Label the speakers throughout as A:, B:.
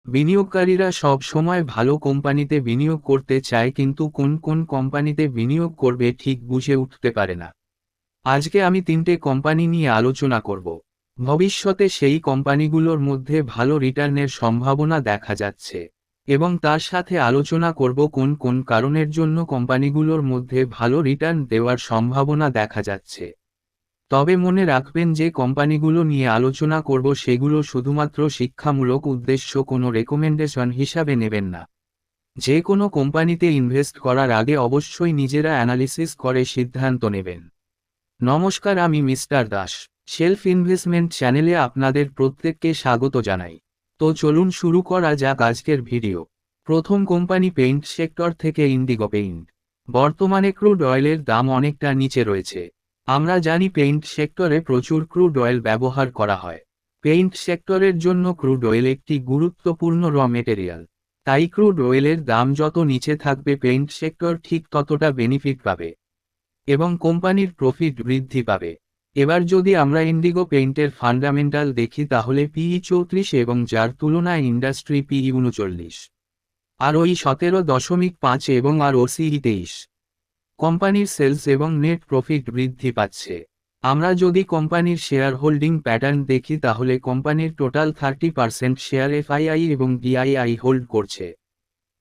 A: বিনিয়োগকারীরা সব সময় ভালো কোম্পানিতে বিনিয়োগ করতে চায়, কিন্তু কোন কোন কোম্পানিতে বিনিয়োগ করবে ঠিক বুঝে উঠতে পারে না। আজকে আমি 3টে কোম্পানি নিয়ে আলোচনা করব। ভবিষ্যতে সেই কোম্পানিগুলোর মধ্যে ভালো রিটার্নের সম্ভাবনা দেখা যাচ্ছে, এবং তার সাথে আলোচনা করব কোন কোন কারণের জন্য কোম্পানিগুলোর মধ্যে ভালো রিটার্ন দেওয়ার সম্ভাবনা দেখা যাচ্ছে। তবে মনে রাখবেন যে কোম্পানিগুলো নিয়ে আলোচনা করব সেগুলো শুধুমাত্র শিক্ষামূলক উদ্দেশ্য, কোনো রেকমেন্ডেশন হিসাবে নেবেন না। যে কোনো কোম্পানিতে ইনভেস্ট করার আগে অবশ্যই নিজেরা অ্যানালিসিস করে সিদ্ধান্ত নেবেন। নমস্কার, আমি মিস্টার দাস। শেলফ ইনভেস্টমেন্ট চ্যানেলে আপনাদের প্রত্যেককে স্বাগত জানাই। তো চলুন শুরু করা যাক আজকের ভিডিও। প্রথম কোম্পানি পেইন্ট সেক্টর থেকে ইন্ডিগো পেইন্ট। বর্তমানে ক্রুড অয়েলের দাম অনেকটা নিচে রয়েছে। আমরা জানি পেইন্ট সেক্টরে প্রচুর ক্রুড অয়েল ব্যবহার করা হয়। পেইন্ট সেক্টরের জন্য ক্রুড অয়েল একটি গুরুত্বপূর্ণ র মেটেরিয়াল। তাই ক্রুড অয়েলের দাম যত নিচে থাকবে পেইন্ট সেক্টর ঠিক ততটা বেনিফিট পাবে এবং কোম্পানির প্রফিট বৃদ্ধি পাবে। এবার যদি আমরা ইন্ডিগো পেইন্টের ফান্ডামেন্টাল দেখি তাহলে পিই 34 এবং যার তুলনায় ইন্ডাস্ট্রি পিই 39, আরওই 17.5 এবং আরওসিই 23। কোম্পানির সেলস এবং নেট প্রফিট বৃদ্ধি পাচ্ছে। আমরা যদি কোম্পানির শেয়ার হোল্ডিং প্যাটার্ন দেখি তাহলে কোম্পানির টোটাল 30% শেয়ার এফআইআই এবং ডিআইআই হোল্ড করছে,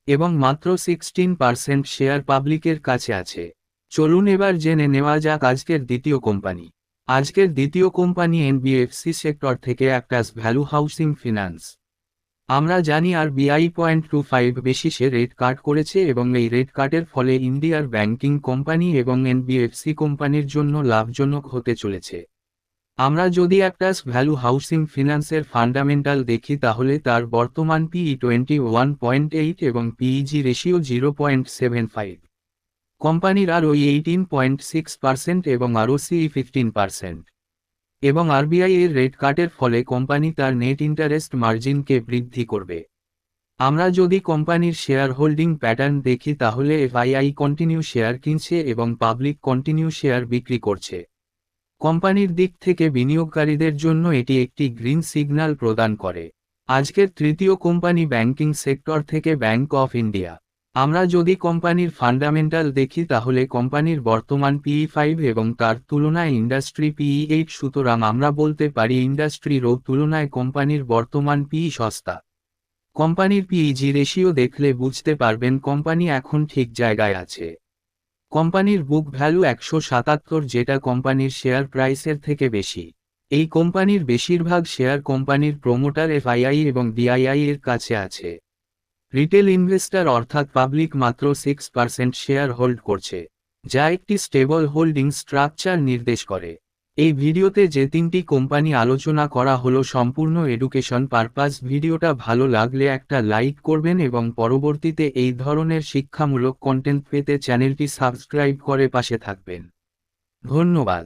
A: এবং মাত্র 16% শেয়ার পাবলিকের কাছে আছে। চলুন এবার জেনে নেওয়া যাক আজকের দ্বিতীয় কোম্পানি। আজকের দ্বিতীয় কোম্পানি এনবিএফসি সেক্টর থেকে অ্যাক্টাস ভ্যালু হাউসিং ফিন্যান্স। আমরা জানি আরবিআই 0.25 বেসিসে রেট কাট করেছে এবং এই রেট কাটের ফলে ইন্ডিয়ার ব্যাংকিং কোম্পানি এবং এনবিএফসি কোম্পানির জন্য লাভজনক হতে চলেছে। আমরা যদি অ্যাক্টাস ভ্যালু হাউসিং ফিন্যান্সের ফান্ডামেন্টাল দেখি তাহলে তার বর্তমান পিই 21.8 এবং পিইজি রেশিও 0.75। কোম্পানির আরওই 18.6% এবং আরওসিই 15%। এবং আরবিআই এর রেট কাটের ফলে কোম্পানি তার নেট ইন্টারেস্ট মার্জিনকে বৃদ্ধি করবে। আমরা যদি কোম্পানির শেয়ার হোল্ডিং প্যাটার্ন দেখি তাহলে এফআইআই কন্টিনিউ শেয়ার কিনছে এবং পাবলিক কন্টিনিউ শেয়ার বিক্রি করছে। কোম্পানির দিক থেকে বিনিয়োগকারীদের জন্য এটি একটি গ্রিন সিগন্যাল প্রদান করে। আজকের তৃতীয় কোম্পানি ব্যাংকিং সেক্টর থেকে ব্যাংক অফ ইন্ডিয়া। আমরা যদি কোম্পানির ফান্ডামেন্টাল দেখি তাহলে কোম্পানির বর্তমান পিই 5 এবং তার তুলনায় ইন্ডাস্ট্রি পিই 8, সুতরাং আমরা বলতে পারি ইন্ডাস্ট্রিরও তুলনায় কোম্পানির বর্তমান পিই সস্তা। কোম্পানির পিইজি রেশিও দেখলে বুঝতে পারবেন কোম্পানি এখন ঠিক জায়গায় আছে। কোম্পানির বুক ভ্যালু 177, যেটা কোম্পানির শেয়ার প্রাইসের থেকে বেশি। এই কোম্পানির বেশিরভাগ শেয়ার কোম্পানির প্রোমোটার এফআইআই এবং ডিআইআই এর কাছে আছে। রিটেল ইনভেস্টর অর্থাৎ পাবলিক মাত্র 6% শেয়ার হোল্ড করছে, যা একটি স্টেবল হোল্ডিং স্ট্রাকচার নির্দেশ করে। এই ভিডিওতে যে 3টি কোম্পানি আলোচনা করা হলো সম্পূর্ণ এডুকেশন পারপাস। ভিডিওটা ভালো লাগলে একটা লাইক করবেন এবং পরবর্তীতে এই ধরনের শিক্ষামূলক কন্টেন্ট পেতে চ্যানেলটি সাবস্ক্রাইব করে পাশে থাকবেন। ধন্যবাদ।